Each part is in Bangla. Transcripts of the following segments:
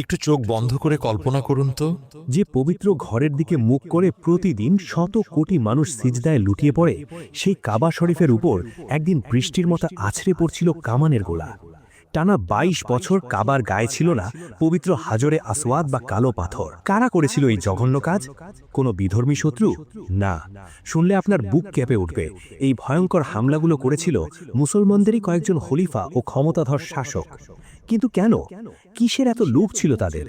একটু চোখ বন্ধ করে কল্পনা করুন তো। যে পবিত্র ঘরের দিকে মুখ করে প্রতিদিন শত কোটি মানুষ সিজদায় লুটিয়ে পড়ে, সেই কাবা শরীফের উপর একদিন বৃষ্টির মতো আছড়ে পড়ছিল কামানের গোলা। টানা ২২ বছর কাবার গায়ে ছিল না পবিত্র হাজরে আসওয়াদ বা কালো পাথর। কারা করেছিল এই জঘন্য কাজ? কোনো বিধর্মী শত্রু? না। শুনলে আপনার বুক কেঁপে উঠবে। এই ভয়ঙ্কর হামলাগুলো করেছিল মুসলমানদেরই কয়েকজন খলিফা ও ক্ষমতাধর শাসক। কিন্তু কেন? কিসের এত লোভ ছিল তাদের?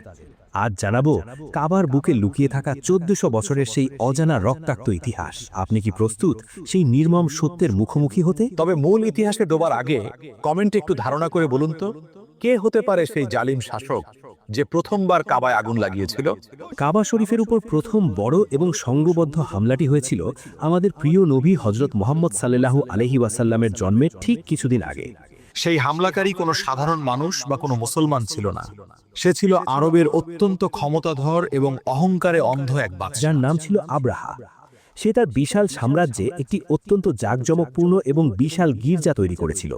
আজ জানাবো কাবার বুকে লুকিয়ে থাকা ১৪০০ বছরের সেই অজানা রক্তাক্ত ইতিহাস। আপনি কি প্রস্তুত সেই নির্মম সত্যের মুখোমুখি হতে? তবে মূল ইতিহাসে ডোবার আগে কমেন্টে একটু ধারণা করে বলুন তো, কে হতে পারে সেই জালিম শাসক যে প্রথমবার কাবায় আগুন লাগিয়েছিল? কাবা শরীফের উপর প্রথম বড় এবং সংঘবদ্ধ হামলাটি হয়েছিল আমাদের প্রিয় নবী হজরত মুহাম্মদ সাল্লাল্লাহু আলাইহি ওয়াসাল্লামের জন্মের ঠিক কিছুদিন আগে। সেই হামলাকারী কোনো সাধারণ মানুষ বা কোনো মুসলমান ছিল না। সে ছিল আরবের অত্যন্ত ক্ষমতাধর এবং অহংকারে অন্ধ এক বাদশা। যার নাম ছিল আব্রাহা। সে তার বিশাল সাম্রাজ্যে একটি অত্যন্ত জাঁকজমকপূর্ণ এবং বিশাল গির্জা তৈরি করেছিল।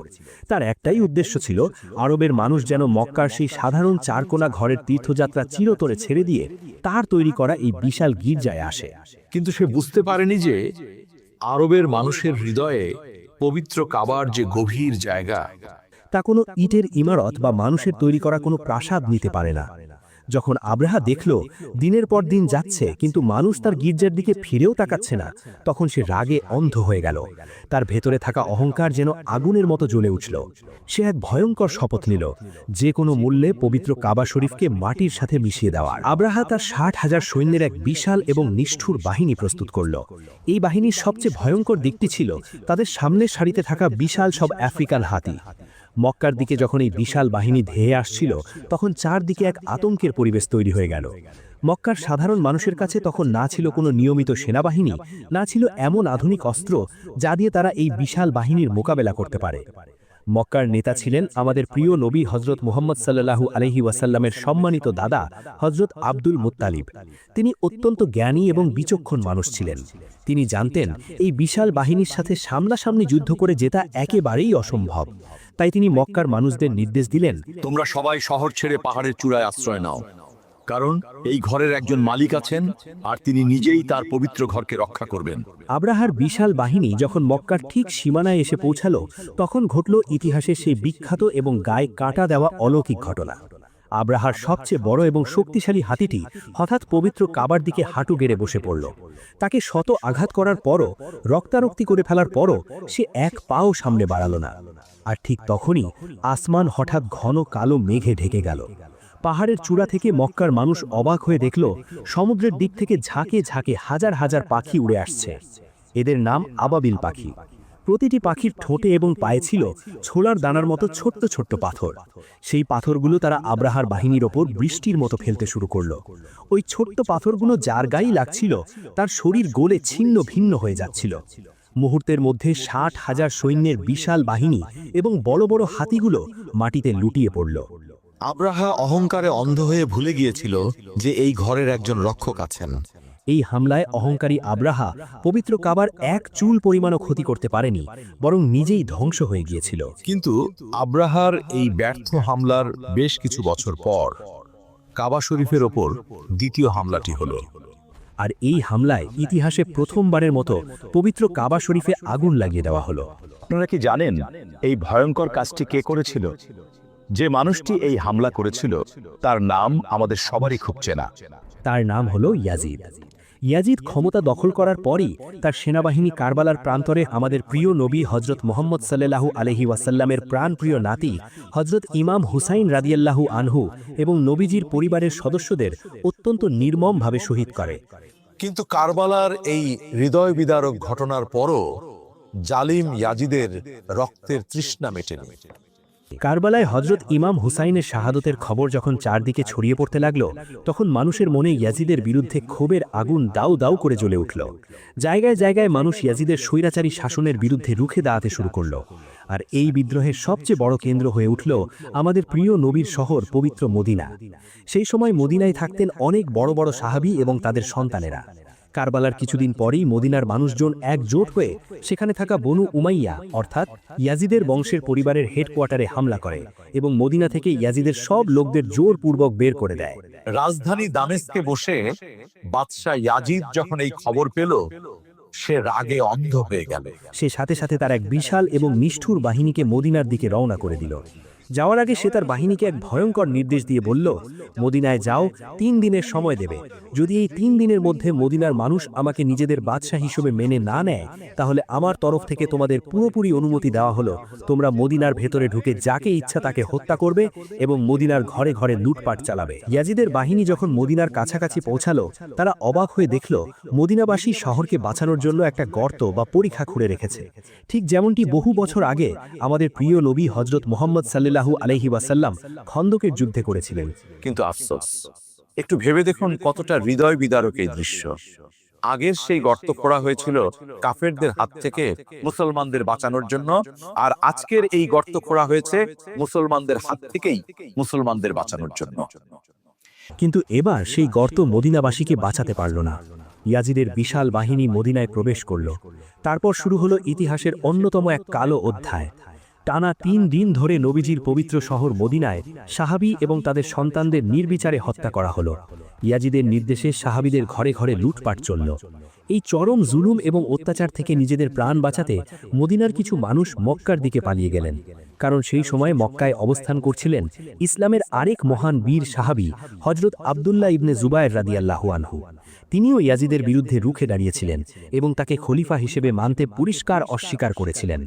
তার একটাই উদ্দেশ্য ছিল আরবের মানুষ যেন মক্কার সেই সাধারণ চারকোনা ঘরের তীর্থযাত্রা চিরতরে ছেড়ে দিয়ে তার তৈরি করা এই বিশাল গির্জায় আসে। কিন্তু সে বুঝতে পারেনি যে আরবের মানুষের হৃদয়ে পবিত্র কাবার যে গভীর জায়গা, তা কোনো ইটের ইমারত বা মানুষের তৈরি করা কোনো প্রাসাদ নিতে পারে না। যখন আব্রাহা দেখল দিনের পর দিন যাচ্ছে কিন্তু মানুষ তার গির্জার দিকে ফিরেও তাকাচ্ছে না, তখন সে রাগে অন্ধ হয়ে গেল। তার ভেতরে থাকা অহংকার যেন আগুনের মতো জ্বলে উঠল। সে এক ভয়ঙ্কর শপথ নিল, যে কোনো মূল্যে পবিত্র কাবা শরীফকে মাটির সাথে মিশিয়ে দেওয়ার। আব্রাহা তার ৬০,০০০ সৈন্যের এক বিশাল এবং নিষ্ঠুর বাহিনী প্রস্তুত করল। এই বাহিনীর সবচেয়ে ভয়ঙ্কর দিকটি ছিল তাদের সামনের সারিতে থাকা বিশাল সব আফ্রিকান হাতি। মক্কার দিকে যখন এই বিশাল বাহিনী ধেয়ে আসছিল, তখন চারদিকে এক আতঙ্কের পরিবেশ তৈরি হয়ে গেল। মক্কার সাধারণ মানুষের কাছে তখন না ছিল কোনো নিয়মিত সেনাবাহিনী, না ছিল এমন আধুনিক অস্ত্র যা দিয়ে তারা এই বিশাল বাহিনীর মোকাবেলা করতে পারে। মক্কার নেতা ছিলেন আমাদের প্রিয় নবী হজরত মুহাম্মদ সাল্লাল্লাহু আলাইহি ওয়াসাল্লামের সম্মানিত দাদা হজরত আব্দুল মুত্তালিব। তিনি অত্যন্ত জ্ঞানী এবং বিচক্ষণ মানুষ ছিলেন। তিনি জানতেন এই বিশাল বাহিনীর সাথে সামনাসামনি যুদ্ধ করে জেতা একেবারেই অসম্ভব। তাই তিনি মক্কার মানুষদের নির্দেশ দিলেন, তোমরা সবাই শহর ছেড়ে পাহাড়ের চূড়ায় আশ্রয় নাও, কারণ এই ঘরের একজন মালিক আছেন আর তিনি নিজেই তার পবিত্র ঘরকে রক্ষা করবেন। আব্রাহার বিশাল বাহিনী যখন মক্কার ঠিক সীমানায় এসে পৌঁছালো, তখন ঘটল ইতিহাসের সেই বিখ্যাত এবং গায়ে কাঁটা দেওয়া অলৌকিক ঘটনা। আব্রাহার সবচেয়ে বড় এবং শক্তিশালী হাতিটি হঠাৎ পবিত্র কাবার দিকে হাঁটু গেড়ে বসে পড়ল। তাকে শত আঘাত করার পরও, রক্তারক্তি করে ফেলার পরও সে এক পাও সামনে বাড়াল না। আর ঠিক তখনই আসমান হঠাৎ ঘন কালো মেঘে ঢেকে গেল। পাহাড়ের চূড়া থেকে মক্কার মানুষ অবাক হয়ে দেখল সমুদ্রের দিক থেকে ঝাঁকে ঝাঁকে হাজার হাজার পাখি উড়ে আসছে। এদের নাম আবাবিল পাখি। প্রতিটি পাখির ঠোঁটে এবং পায়ে ছিল ছোলার দানার মতো ছোট্ট ছোট্ট পাথর। সেই পাথরগুলো তারা আব্রাহার বাহিনীর ওপর বৃষ্টির মতো ফেলতে শুরু করল। ওই ছোট্ট পাথরগুলো যার গায়েই লাগছিল তার শরীর গলে ছিন্ন ভিন্ন হয়ে যাচ্ছিল। মুহূর্তের মধ্যে ৬০,০০০ সৈন্যের বিশাল বাহিনী এবং বড় বড় হাতিগুলো মাটিতে লুটিয়ে পড়ল। আব্রাহা অহংকারে অন্ধ হয়ে ভুলে গিয়েছিল যে এই ঘরের একজন রক্ষক আছেন। এই হামলায় অহংকারী আব্রাহা পবিত্র কাবার এক চুল পরিমাণও ক্ষতি করতে পারেনি, বরং নিজেই ধ্বংস হয়ে গিয়েছিল। কিন্তু আব্রাহার এই ব্যর্থ হামলার বেশ কিছু বছর পর কাবা শরীফের ওপর দ্বিতীয় হামলাটি হলো। আর এই হামলায় ইতিহাসে প্রথমবারের মতো পবিত্র কাবা শরীফে আগুন লাগিয়ে দেওয়া হলো। আপনারা কি জানেন এই ভয়ঙ্কর কাজটি কে করেছিল? যে মানুষটি এই হামলা করেছিল তার নাম আমাদের সবারই খুব চেনা। তার নাম হলো ইয়াজিদ। ইয়াজিদ ক্ষমতা দখল করার পরই তার সেনাবাহিনী কারবালার প্রান্তরে আমাদের প্রিয় নবী হজরত মুহাম্মদ সাল্লাল্লাহু আলাইহি ওয়াসাল্লামের প্রাণপ্রিয় নাতি হজরত ইমাম হুসাইন রাদিয়াল্লাহু আনহু এবং নবীজির পরিবারের সদস্যদের অত্যন্ত নির্মমভাবে শহীদ করে। কিন্তু কারবালার এই হৃদয় বিদারক ঘটনার পরও জালিম ইয়াজিদের রক্তের তৃষ্ণা মেটেনি। কারবালায় হজরত ইমাম হুসাইনের শাহাদতের খবর যখন চারদিকে ছড়িয়ে পড়তে লাগলো, তখন মানুষের মনে ইয়াজিদের বিরুদ্ধে ক্ষোভের আগুন দাউ দাউ করে জ্বলে উঠল। জায়গায় জায়গায় মানুষ ইয়াজিদের স্বৈরাচারী শাসনের বিরুদ্ধে রুখে দাঁড়াতে শুরু করল। আর এই বিদ্রোহের সবচেয়ে বড় কেন্দ্র হয়ে উঠল আমাদের প্রিয় নবীর শহর পবিত্র মদিনা। সেই সময় মদিনায় থাকতেন অনেক বড় বড় সাহাবী এবং তাদের সন্তানেরা। কারবালার কিছুদিন পরেই মদিনার মানুষজন একজোট হয়ে সেখানে থাকা বনু উমাইয়া অর্থাৎ ইয়াজিদের বংশের পরিবারের হেডকোয়ার্টারে হামলা করে এবং মদিনা থেকে ইয়াজিদের সব লোকদের জোরপূর্বক বের করে দেয়। রাজধানী দামেস্কে বসে বাদশাহ ইয়াজিদ যখন এই খবর পেল, সে রাগে অন্ধ হয়ে গেল। সে সাথে সাথে তার এক বিশাল এবং নিষ্ঠুর বাহিনীকে মদিনার দিকে রওনা করে দিল। যাওয়ার আগে সে তার বাহিনীকে এক ভয়ঙ্কর নির্দেশ দিয়ে বলল, মদিনায় যাও, 3 দিনের সময় দেবে। যদি এই 3 দিনের মধ্যে মদিনার মানুষ আমাকে নিজেদের বাদশাহ হিসেবে মেনে না নেয়, তাহলে আমার তরফ থেকে তোমাদের পুরোপুরি অনুমতি দেওয়া হলো, তোমরা মদিনার ভেতরে ঢুকে যাকে ইচ্ছা তাকে হত্যা করবে এবং মদিনার ঘরে ঘরে লুটপাট চালাবে। ইয়াজিদের বাহিনী যখন মদিনার কাছাকাছি পৌঁছালো, তারা অবাক হয়ে দেখল মদিনাবাসী শহরকে বাঁচানোর জন্য একটা গর্ত বা পরিখা খুঁড়ে রেখেছে, ঠিক যেমনটি বহু বছর আগে আমাদের প্রিয় নবী হযরত মুহাম্মদ সাল্লাল্লাহু আলাইহি ওয়াসাল্লাম খন্দকের যুদ্ধে করেছিলেন। কিন্তু আফসোস, একটু ভেবে দেখুন কতটা হৃদয় বিদারক এই দৃশ্য। আগের সেই গর্ত খোঁড়া হয়েছিল কাফেরদের হাত থেকে মুসলমানদের বাঁচানোর জন্য, আর আজকের এই গর্ত খোঁড়া হয়েছে মুসলমানদের হাত থেকেই মুসলমানদের বাঁচানোর জন্য। কিন্তু এবার সেই গর্ত মদিনাবাসীকে বাঁচাতে পারল না। ইয়াজিদের বিশাল বাহিনী মদিনায় প্রবেশ করল। তারপর শুরু হলো ইতিহাসের অন্যতম এক কালো অধ্যায়। টানা 3 দিন ধরে নবীজির পবিত্র শহর মদিনায় সাহাবী এবং তাদের সন্তানদের নির্বিচারে হত্যা করা হলো। ইয়াজিদের নির্দেশে সাহাবীদের ঘরে ঘরে লুটপাট চলল। এই চরম জুলুম এবং অত্যাচার থেকে নিজেদের প্রাণ বাঁচাতে মদিনার কিছু মানুষ মক্কার দিকে পালিয়ে গেলেন, কারণ সেই সময় মক্কায় অবস্থান করছিলেন ইসলামের আরেক মহান বীর সাহাবী হযরত আব্দুল্লাহ ইবনে জুবায়ের রাদিয়াল্লাহু আনহু। তিনিও ইয়াজিদের বিরুদ্ধে রুখে দাঁড়িয়েছিলেন এবং তাকে খলিফা হিসেবে মানতে পরিষ্কার অস্বীকার করেছিলেন।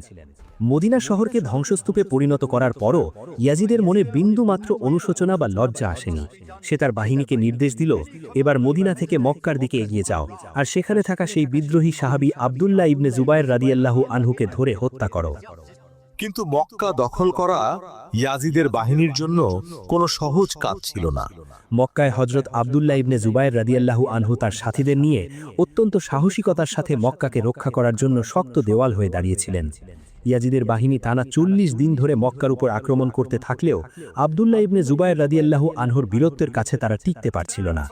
মদিনা শহরকে ধ্বংসস্তূপে পরিণত করার পরও ইয়াজিদের মনে বিন্দুমাত্র অনুশোচনা বা লজ্জা আসেনি। সে তার বাহিনীকে নির্দেশ দিল, এবার মদিনা থেকে মক্কার দিকে এগিয়ে যাও, আর সেখানে থাকা সেই বিদ্রোহী সাহাবী আব্দুল্লাহ ইবনে জুবায়ের রাদিয়াল্লাহু আনহুকে ধরে হত্যা করো। কিন্তু মক্কা দখল করা ইয়াজিদের বাহিনীর জন্য কোনো সহজ কাজ ছিল না। মক্কায় হযরত আব্দুল্লাহ ইবনে জুবায়ের রাদিয়াল্লাহু আনহু তার সাথীদের নিয়ে অত্যন্ত সাহসিকতার সাথে মক্কাকে রক্ষা করার জন্য শক্ত দেওয়াল হয়ে দাঁড়িয়েছিলেন। ইয়াজিদের বাহিনী টানা 40 দিন ধরে মক্কার উপর আক্রমণ করতে থাকলেও আব্দুল্লাহ ইবনে জুবায়ের রাদিয়াল্লাহু আনহুর বীরত্বের কাছে তারা টিকতে পারছিল না।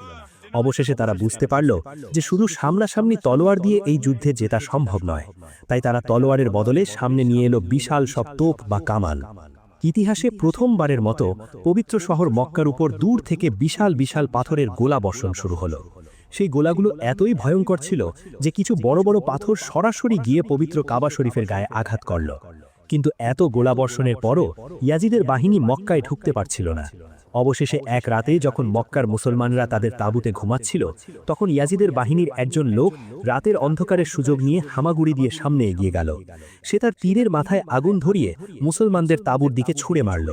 অবশেষে তারা বুঝতে পারল যে শুধু সামনাসামনি তলোয়ার দিয়ে এই যুদ্ধে জেতা সম্ভব নয়। তাই তারা তলোয়ারের বদলে সামনে নিয়ে এলো বিশাল সব তোপ বা কামান। ইতিহাসে প্রথমবারের মতো পবিত্র শহর মক্কার উপর দূর থেকে বিশাল বিশাল পাথরের গোলা বর্ষণ শুরু হলো। সেই গোলাগুলো এতই ভয়ঙ্কর ছিল যে কিছু বড় বড় পাথর সরাসরি গিয়ে পবিত্র কাবা শরীফের গায়ে আঘাত করল। কিন্তু এত গোলাবর্ষণের পরও ইয়াজিদের বাহিনী মক্কায় ঢুকতে পারছিল না। অবশেষে এক রাতে যখন মক্কার মুসলমানরা তাদের তাঁবুতে ঘুমাচ্ছিল, তখন ইয়াজিদের বাহিনীর একজন লোক রাতের অন্ধকারের সুযোগ নিয়ে হামাগুড়ি দিয়ে সামনে এগিয়ে গেল। সে তার তীরের মাথায় আগুন ধরিয়ে মুসলমানদের তাঁবুর দিকে ছুঁড়ে মারল।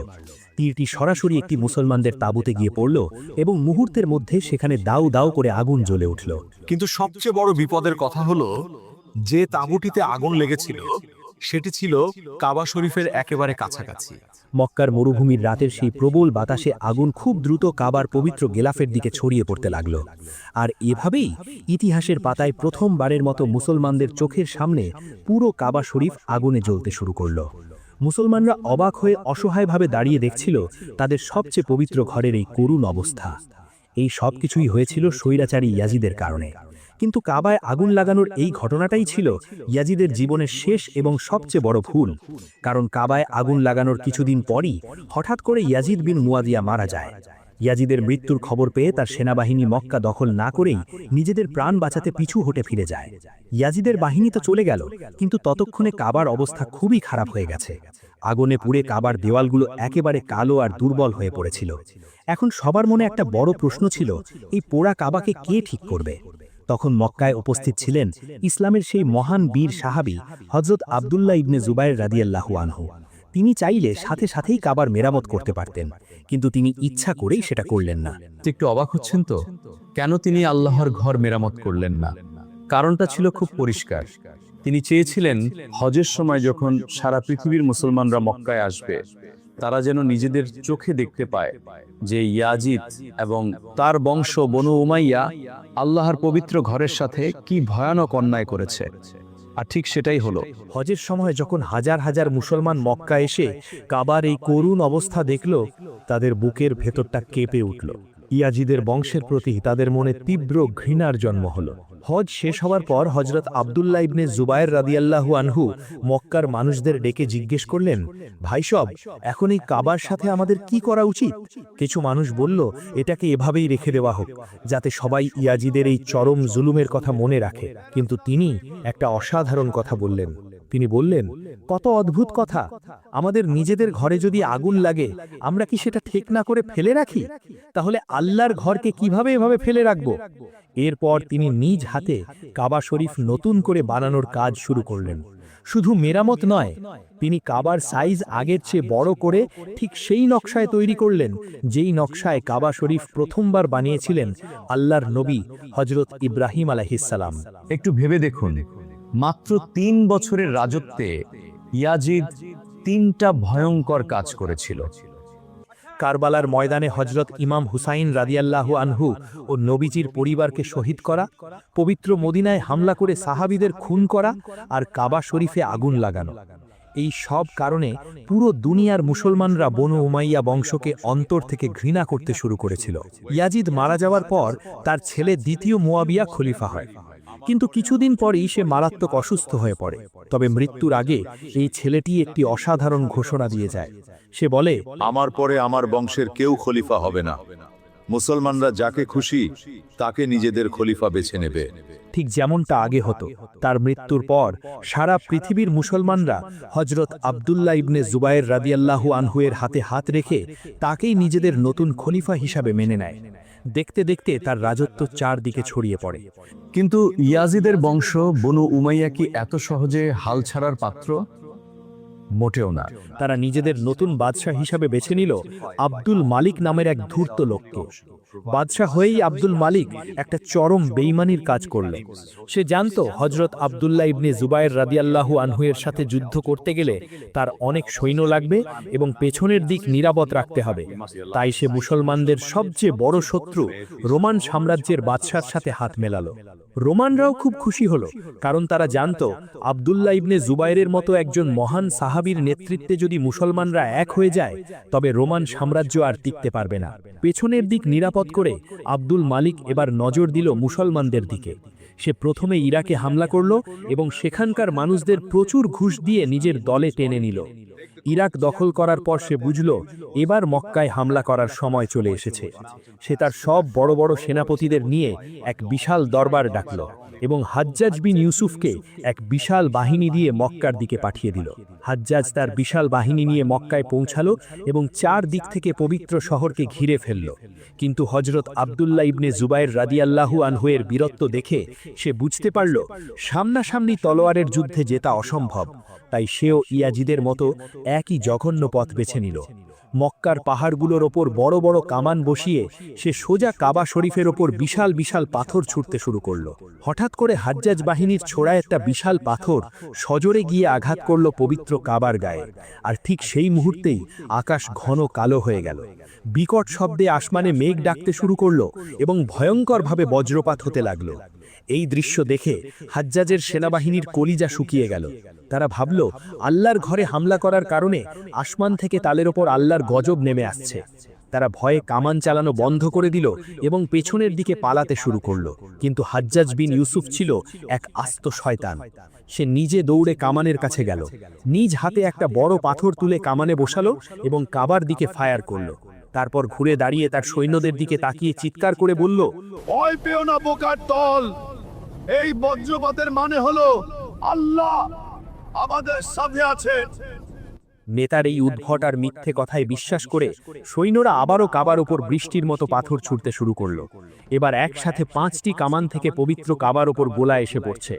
তীরটি সরাসরি একটি মুসলমানদের তাঁবুতে গিয়ে পড়ল এবং মুহূর্তের মধ্যে সেখানে দাউ দাউ করে আগুন জ্বলে উঠল। কিন্তু সবচেয়ে বড় বিপদের কথা হলো, যে তাঁবুটিতে আগুন লেগেছিল সেটি ছিল কাবা শরীফের একেবারে কাছাকাছি। মক্কার মরুভূমির রাতের সেই প্রবল বাতাসে আগুন খুব দ্রুত কাবার পবিত্র গেলাফের দিকে ছড়িয়ে পড়তে লাগল। আর এভাবেই ইতিহাসের পাতায় প্রথমবারের মতো মুসলমানদের চোখের সামনে পুরো কাবা শরীফ আগুনে জ্বলতে শুরু করল। মুসলমানরা অবাক হয়ে অসহায়ভাবে দাঁড়িয়ে দেখছিল তাদের সবচেয়ে পবিত্র ঘরের এই করুণ অবস্থা। এই সব কিছুই হয়েছিল স্বৈরাচারী ইয়াজিদের কারণে। কিন্তু কাবায় আগুন লাগানোর এই ঘটনাটাই ছিল ইয়াজিদের জীবনের শেষ এবং সবচেয়ে বড় ভুল। কারণ কাবায় আগুন লাগানোর কিছুদিন পরই হঠাৎ করে ইয়াজিদ বিন মুয়াদিয়া মারা যায়। ইয়াজিদের মৃত্যুর খবর পেয়ে তার সেনাবাহিনী মক্কা দখল না করেই নিজেদের প্রাণ বাঁচাতে পিছু হটে ফিরে যায়। ইয়াজিদের বাহিনী তো চলে গেল, কিন্তু ততক্ষণে কাবার অবস্থা খুবই খারাপ হয়ে গেছে। আগুনে পুড়ে কাবার দেওয়ালগুলো একেবারে কালো আর দুর্বল হয়ে পড়েছিল। এখন সবার মনে একটা বড় প্রশ্ন ছিল, এই পোড়া কাবাকে কে ঠিক করবে? তখন মক্কায় উপস্থিত ছিলেন ইসলামের সেই মহান বীর সাহাবী হযরত আব্দুল্লাহ ইবনে জুবায়ের রাদিয়াল্লাহু আনহু। তিনি চাইলে সাথে সাথেই কাবার মেরামত করতে পারতেন, কিন্তু তিনি ইচ্ছা করেই সেটা করলেন না। একটু অবাক হচ্ছেন তো, কেন তিনি আল্লাহর ঘর মেরামত করলেন না? কারণটা ছিল খুব পরিষ্কার। তিনি চেয়েছিলেন হজের সময় যখন সারা পৃথিবীর মুসলমানরা মক্কায় আসবে, তারা যেন নিজেদের চোখে দেখতে পায় যে ইয়াজিদ এবং তার বংশ বনু উমাইয়া আল্লাহর পবিত্র ঘরের সাথে কি ভয়ানক অন্যায় করেছে। আর ঠিক সেটাই হলো। হজের সময় যখন হাজার হাজার মুসলমান মক্কা এসে কাবার এই করুণ অবস্থা দেখল, তাদের বুকের ভেতরটা কেঁপে উঠল। ইয়াজিদের বংশের প্রতি তাদের মনে তীব্র ঘৃণার জন্ম হলো। হজ শেষ হওয়ার পর হজরত আব্দুল্লাহ ইবনে জুবায়ের রাদিয়াল্লাহু আনহু মক্কার মানুষদের ডেকে জিজ্ঞেস করলেন, ভাই সব, এখন এই কাবার সাথে আমাদের কি করা উচিত? কিছু মানুষ বলল, এটাকে এভাবেই রেখে দেওয়া হোক, যাতে সবাই ইয়াজিদের এই চরম জুলুমের কথা মনে রাখে। কিন্তু তিনি একটা অসাধারণ কথা বললেন। তিনি বললেন, কত অদ্ভুত কথা! আমাদের নিজেদের ঘরে যদি আগুন লাগে, আমরা কি সেটা ঠিক না করে ফেলে রাখি? তাহলে আল্লাহর ঘরকে কিভাবে এভাবে ফেলে রাখব? এরপর তিনি নিজ হাতে কাবা শরীফ নতুন করে বানানোর কাজ শুরু করলেন। শুধু মেরামত নয়, তিনি কাবার সাইজ আগের চেয়ে বড় করে ঠিক সেই নকশায় তৈরি করলেন, যেই নকশায় কাবা শরীফ প্রথমবার বানিয়েছিলেন আল্লাহর নবী হজরত ইব্রাহিম আলাইহিসসালাম। একটু ভেবে দেখুন, মাত্র ৩ বছরের রাজত্বে ইয়াজিদ ৩টা ভয়ঙ্কর কাজ করেছিল। কারবালার ময়দানে হজরত ইমাম হুসাইন রাদিয়াল্লাহু আনহু ও নবীজির পরিবারকে শহীদ করা, পবিত্র মদিনায় হামলা করে সাহাবীদের খুন করা, আর কাবা শরীফে আগুন লাগানো। এই সব কারণে পুরো দুনিয়ার মুসলমানরা বনু উমাইয়া বংশকে অন্তর থেকে ঘৃণা করতে শুরু করেছিল। ইয়াজিদ মারা যাওয়ার পর তার ছেলে দ্বিতীয় মুয়াবিয়া খলিফা হয়। কিন্তু কিছুদিন পরেই সে মারাত্মক অসুস্থ হয়ে পড়ে। তবে মৃত্যুর আগে এই ছেলেটি একটি অসাধারণ ঘোষণা দিয়ে যায়। সে বলে, আমার পরে আমার বংশের কেউ খলিফা হবে না। মুসলমানরা যাকে খুশি তাকে নিজেদের খলিফা বেছে নেবে। ঠিক যেমনটা আগে হতো। তার মৃত্যুর পর সারা পৃথিবীর মুসলমানরা হজরত আব্দুল্লাহ ইবনে জুবায়ের রাদিয়াল্লাহু আনহুয়ের হাতে হাত রেখে তাকেই নিজেদের নতুন খলিফা হিসাবে মেনে নেয়। দেখতে দেখতে তার রাজত্ব চারদিকে ছড়িয়ে পড়ে। কিন্তু ইয়াজিদের বংশ বনু উমাইয়া কি এত সহজে হাল ছাড়ার পাত্র? মোটেও না। তারা নিজেদের নতুন বাদশাহ হিসাবে বেছে নিল আব্দুল মালিক নামের এক ধূর্ত লোককে। বাদশাহ হয়েই আব্দুল মালিক একটা চরম বেইমানির কাজ করল। সে জানত হজরত আব্দুল্লাহ ইবনে জুবায়ের রাদিয়াল্লাহু আনহুয়ের সাথে যুদ্ধ করতে গেলে তার অনেক সৈন্য লাগবে এবং পেছনের দিক নিরাপদ রাখতে হবে। তাই সে মুসলমানদের সবচেয়ে বড় শত্রু রোমান সাম্রাজ্যের বাদশার সাথে হাত মেলালো। রোমানরাও খুব খুশি হলো, কারণ তারা জানত আব্দুল্লাহ ইবনে জুবায়েরের মতো একজন মহান সাহাবীর নেতৃত্বে যদি মুসলমানরা এক হয়ে যায়, তবে রোমান সাম্রাজ্য আর টিকতে পারবে না। পেছনের দিক নিরাপদ করে আব্দুল মালিক এবার নজর দিল মুসলমানদের দিকে। সে প্রথমে ইরাকে হামলা করল এবং সেখানকার মানুষদের প্রচুর ঘুষ দিয়ে নিজের দলে টেনে নিল। ইরাক দখল করার পর সে বুঝল এবার মক্কায় হামলা করার সময় চলে এসেছে। সে তার সব বড় বড় সেনাপতিদের নিয়ে এক বিশাল দরবার ডাকল এবং হাজ্জাজ বিন ইউসুফকে এক বিশাল বাহিনী দিয়ে মক্কার দিকে পাঠিয়ে দিল। হাজ্জাজ তার বিশাল বাহিনী নিয়ে মক্কায় পৌঁছালো এবং চার দিক থেকে পবিত্র শহরকে ঘিরে ফেলল। কিন্তু হজরত আব্দুল্লাহ ইবনে জুবায়ের রাদিয়াল্লাহু আনহুয়ের বীরত্ব দেখে সে বুঝতে পারল সামনাসামনি তলোয়ারের যুদ্ধে জেতা অসম্ভব। তাই সেও ইয়াজিদের মতো একই জঘন্য পথ বেছে নিল। মক্কার পাহাড়গুলোর ওপর বড় বড় কামান বসিয়ে সে সোজা কাবা শরীফের ওপর বিশাল বিশাল পাথর ছুঁড়তে শুরু করল। হঠাৎ করে হাজ্জাজ বাহিনীর ছোড়া একটা বিশাল পাথর সজোরে গিয়ে আঘাত করল পবিত্র কাবার গায়ে। আর ঠিক সেই মুহূর্তেই আকাশ ঘন কালো হয়ে গেল। বিকট শব্দে আসমানে মেঘ ডাকতে শুরু করল এবং ভয়ঙ্করভাবে বজ্রপাত হতে লাগল। এই দৃশ্য দেখে হাজ্জাজের সেনাবাহিনীর কলিজা শুকিয়ে গেল। তারা ভাবল আল্লাহর ঘরে হামলা করার কারণে আসমান থেকে তাদের ওপর আল্লাহর গজব নেমে আসছে। তারা ভয়ে কামান চালানো বন্ধ করে দিল এবং পেছনের দিকে পালাতে শুরু করল। কিন্তু হাজ্জাজ বিন ইউসুফ ছিল এক আস্ত শয়তান। সে নিজে দৌড়ে কামানের কাছে গেল, নিজ হাতে একটা বড় পাথর তুলে কামানে বসালো এবং কাবার দিকে ফায়ার করল। তারপর ঘুরে দাঁড়িয়ে তার সৈন্যদের দিকে তাকিয়ে চিৎকার করে বলল, ভয় পেও না বোকার দল, এই বজ্রপাতের মানে হলো আল্লাহ আমাদের সাথে আছেন। নেতার এই উদ্ভট আর মিথ্যে কথায় বিশ্বাস করে সৈন্যরা আবারও কাবার ওপর বৃষ্টির মতো পাথর ছুঁড়তে শুরু করল। এবার একসাথে 5টি কামান থেকে পবিত্র কাবার ওপর গোলা এসে পড়ছে।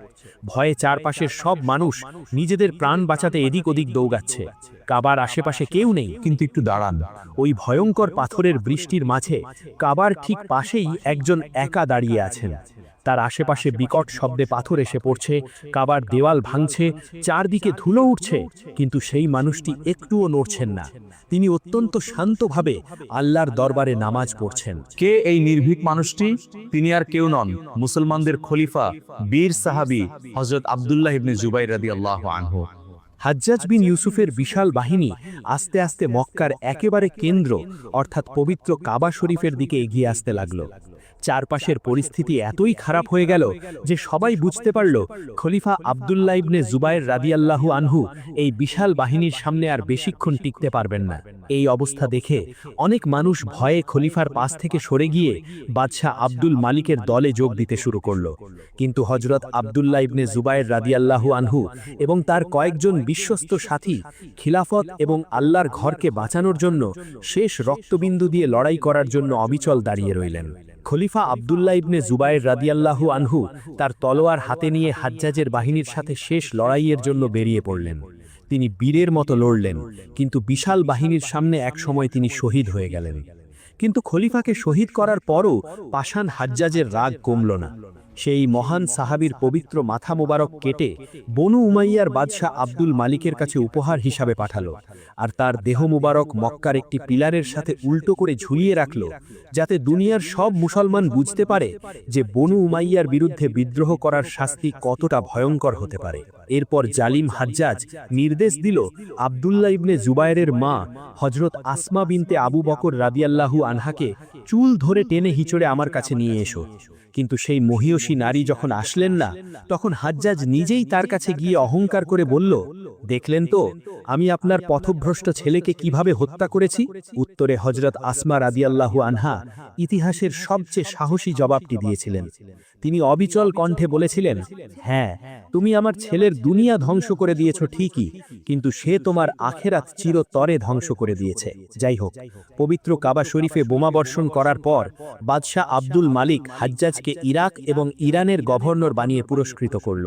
ভয়ে চারপাশের সব মানুষ নিজেদের প্রাণ বাঁচাতে এদিক ওদিক দৌড়াচ্ছে। কাবার আশেপাশে কেউ নেই। কিন্তু একটু দাঁড়ান, ওই ভয়ঙ্কর পাথরের বৃষ্টির মাঝে কাবার ঠিক পাশেই একজন একা দাঁড়িয়ে আছেন। তার আশেপাশে বিকট শব্দে পাথর এসে পড়ছে, কাবার দেওয়াল ভাঙছে, চারদিকে ধুলো উঠছে, কিন্তু সেই মানুষটি একটুও নড়ছেন না। তিনি অত্যন্ত শান্তভাবে আল্লাহর দরবারে নামাজ পড়ছেন। কে এই নির্ভীক মানুষটি? তিনি আর কেউ নন, মুসলমানদের খলিফা, বীর সাহাবী হযরত আব্দুল্লাহ ইবনে জুবাইর রাদিয়াল্লাহু আনহু। হাজ্জাজ বিন ইউসুফের বিশাল বাহিনী আস্তে আস্তে মক্কার একেবারে কেন্দ্র অর্থাৎ পবিত্র কাবা শরীফের দিকে এগিয়ে আসতে লাগল। চারপাশের পরিস্থিতি এতই খারাপ হয়ে গেল যে সবাই বুঝতে পারল খলিফা আব্দুল্লাহ ইবনে জুবায়ের রাদিয়াল্লাহু আনহু এই বিশাল বাহিনীর সামনে আর বেশিক্ষণ টিকতে পারবেন না। এই অবস্থা দেখে অনেক মানুষ ভয়ে খলিফার পাশ থেকে সরে গিয়ে বাদশাহ আব্দুল মালিকের দলে যোগ দিতে শুরু করল। কিন্তু হযরত আব্দুল্লাহ ইবনে জুবায়ের রাদিয়াল্লাহু আনহু এবং তার কয়েকজন বিশ্বস্ত সাথী খিলাফত এবং আল্লাহর ঘরকে বাঁচানোর জন্য শেষ রক্তবিন্দু দিয়ে লড়াই করার জন্য অবিচল দাঁড়িয়ে রইলেন। খলিফা আব্দুল্লাহ ইবনে জুবায়ের রাদিয়াল্লাহু আনহু তার তলোয়ার হাতে নিয়ে হাজ্জাজের বাহিনীর সাথে শেষ লড়াইয়ের জন্য বেরিয়ে পড়লেন। তিনি বীরের মতো লড়লেন, কিন্তু বিশাল বাহিনীর সামনে একসময় তিনি শহীদ হয়ে গেলেন। কিন্তু খলিফাকে শহীদ করার পরও পাষাণ হাজ্জাজের রাগ কমল না। সেই মহান সাহাবীর পবিত্র মাথা মোবারক কেটে বনু উমাইয়ার বাদশাহ আব্দুল মালিকের কাছে উপহার হিসাবে পাঠালো, আর তার দেহ মুবারক মক্কার একটি পিলারের সাথে উল্টো করে ঝুলিয়ে রাখল, যাতে দুনিয়ার সব মুসলমান বুঝতে পারে যে বনু উমাইয়ার বিরুদ্ধে বিদ্রোহ করার শাস্তি কতটা ভয়ঙ্কর হতে পারে। এরপর জালিম হাজ্জাজ নির্দেশ দিল আব্দুল্লাহ ইবনে জুবায়েরের মা হযরত আসমা বিনতে আবু বকর রাদিয়াল্লাহু আনহাকে চুল ধরে টেনে হিচড়ে আমার কাছে নিয়ে এসো। কিন্তু সেই মহিয়সী নারী যখন আসলেন না, তখন হাজ্জাজ নিজেই তার কাছে গিয়ে অহংকার করে বলল, দেখলেন তো আমি আপনার পথভ্রষ্ট ছেলেকে কিভাবে হত্যা করেছি? উত্তরে হযরত আসমা রাদিয়াল্লাহু আনহা ইতিহাসের সবচেয়ে সাহসী জবাবটি দিয়েছিলেন। তিনি অবিচল কণ্ঠে বলেছিলেন, হ্যাঁ, তুমি আমার ছেলের দুনিয়া ধ্বংস করে দিয়েছ ঠিকই, কিন্তু সে তোমার আখেরাত চিরতরে ধ্বংস করে দিয়েছে। যাই হোক, পবিত্র কাবা শরীফে বোমাবর্ষণ করার পর বাদশাহ আব্দুল মালিক হাজ্জাজকে ইরাক এবং ইরানের গভর্নর বানিয়ে পুরস্কৃত করল।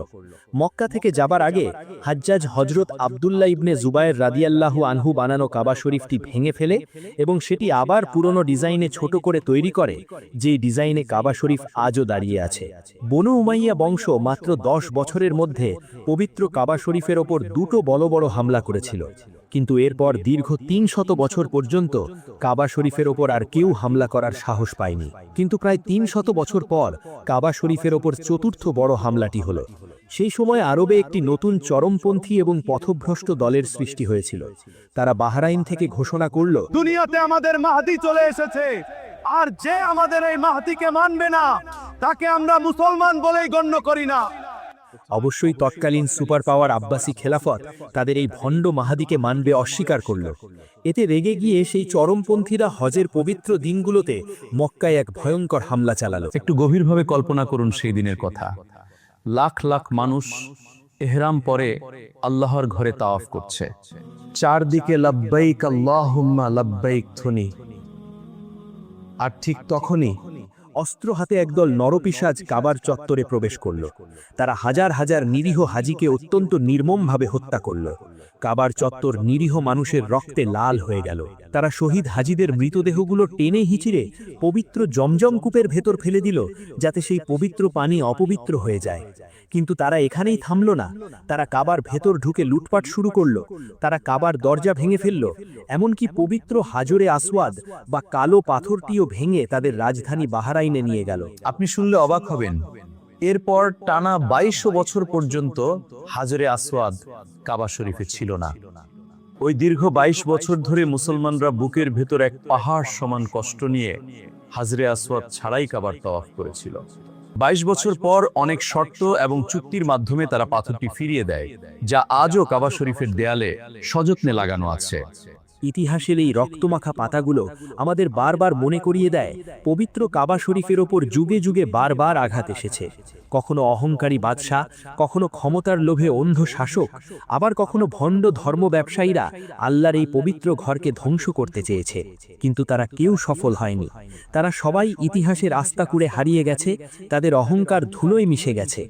মক্কা থেকে যাবার আগে হাজ্জাজ হযরত আব্দুল্লাহ ইবনে জুবায়ের রাদিয়াল্লাহু আনহু বানানো কাবা শরীফটি ভেঙে ফেলে এবং সেটি আবার পুরনো ডিজাইনে ছোট করে তৈরি করে, যে ডিজাইনে কাবা শরীফ আজও দাঁড়িয়ে আছে। বনু উমাইয়া বংশ মাত্র 10 বছরের মধ্যে পবিত্র কাবা শরীফের ওপর দুটো বড় বড় হামলা করেছিল, কিন্তু এরপর দীর্ঘ 300 বছর পর্যন্ত কাবা শরীফের ওপর আর কেউ হামলা করার সাহস পায়নি। কিন্তু প্রায় 300 বছর পর কাবা শরীফের ওপর চতুর্থ বড় হামলাটি হলো। সেই সময় আরবে একটি নতুন চরমপন্থী এবং পথভ্রষ্ট দলের সৃষ্টি হয়েছিল। তারা বাহরাইন থেকে ঘোষণা করল, দুনিয়াতে আমাদের মাহদী চলে এসেছে, আর যে আমাদের এই মাহদীকে মানবে না তাকে আমরা মুসলমান বলেই গণ্য করি না। অবশ্যই তৎকালীন সুপার পাওয়ার আব্বাসি খেলাফত তাদের এই ভণ্ড মাহাদিকে মানবে অস্বীকার করল। এতে রেগে গিয়ে সেই চরমপন্থীরা হজের পবিত্র দিনগুলোতে মক্কায় এক ভয়ঙ্কর হামলা চালালো। একটু গভীরভাবে কল্পনা করুন সেই দিনের কথা। লাখ লাখ মানুষ এহরাম পরে আল্লাহর ঘরে তাওয়াফ করছে, চারদিকে লাব্বাইক আল্লাহুম্মা লাব্বাইক ধ্বনি। আর ঠিক তখনই অস্ত্র হাতে একদল নরপিশাচ কাবার চত্বরে প্রবেশ করল। তারা হাজার হাজার নিরীহ হাজিকে অত্যন্ত নির্মমভাবে হত্যা করল। কাবার চত্বর নিরীহ মানুষের রক্তে লাল হয়ে গেল। তারা শহীদ হাজিদের মৃতদেহগুলো টেনে হিচিড়ে পবিত্র জমজম কূপের ভেতর ফেলে দিল, যাতে সেই পবিত্র পানি অপবিত্র হয়ে যায়। কিন্তু তারা এখানেই থামল না। তারা কাবার ভেতর ঢুকে লুটপাট শুরু করল। তারা কাবার দরজা ভেঙে ফেলল, এমনকি পবিত্র হাজরে আসওয়াদ বা কালো পাথরটিও ভেঙে তাদের রাজধানী বাহরাইনে নিয়ে গেল। আপনি শুনলে অবাক হবেন, এরপর টানা 2200 বছর পর্যন্ত হাজরে আসওয়াদ কাবা শরীফে ছিল না। ওই দীর্ঘ 22 বছর ধরে মুসলমানরা বুকের ভেতর এক পাহাড় সমান কষ্ট নিয়ে হাজরে আসওয়াদ ছাড়াই কাবার তাওয়াফ করেছিল। 22 বছর পর অনেক শর্ত এবং চুক্তির মাধ্যমে তারা পাথরটি ফিরিয়ে দেয়, যা আজও কাবা শরীফের দেয়ালে সযত্নে লাগানো আছে। ইতিহাসের এই রক্তমাখা পাতাগুলো আমাদের বারবার মনে করিয়ে দেয়, পবিত্র কাবা শরীফের ওপর যুগে যুগে বারবার আঘাত এসেছে। কখনো অহংকারী বাদশাহ, কখনো ক্ষমতার লোভে অন্ধ শাসক, আবার কখনো ভণ্ড ধর্ম ব্যবসায়ীরা আল্লাহর এই পবিত্র ঘরকে ধ্বংস করতে চেয়েছে, কিন্তু তারা কেউ সফল হয়নি। তারা সবাই ইতিহাসের আস্থা কুড়ে হারিয়ে গেছে, তাদের অহংকার ধুলোয় মিশে গেছে।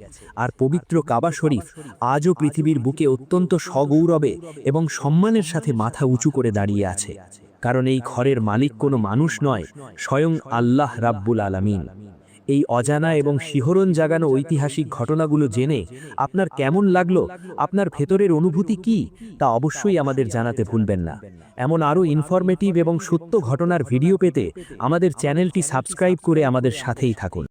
আর পবিত্র কাবা শরীফ আজও পৃথিবীর বুকে অত্যন্ত সগৌরবে এবং সম্মানের সাথে মাথা উঁচু করে দাঁড়িয়ে আছে, কারণ এই ঘরের মালিক কোনো মানুষ নয়, স্বয়ং আল্লাহ রাব্বুল আলামিন। এই অজানা এবং শিহরণ জাগানো ঐতিহাসিক ঘটনাগুলো জেনে আপনার কেমন লাগলো, আপনার ভেতরের অনুভূতি কি, তা অবশ্যই আমাদের জানাতে ভুলবেন না। এমন আরও ইনফরমেটিভ এবং সত্য ঘটনার ভিডিও পেতে আমাদের চ্যানেলটি সাবস্ক্রাইব করে আমাদের সাথেই থাকুন।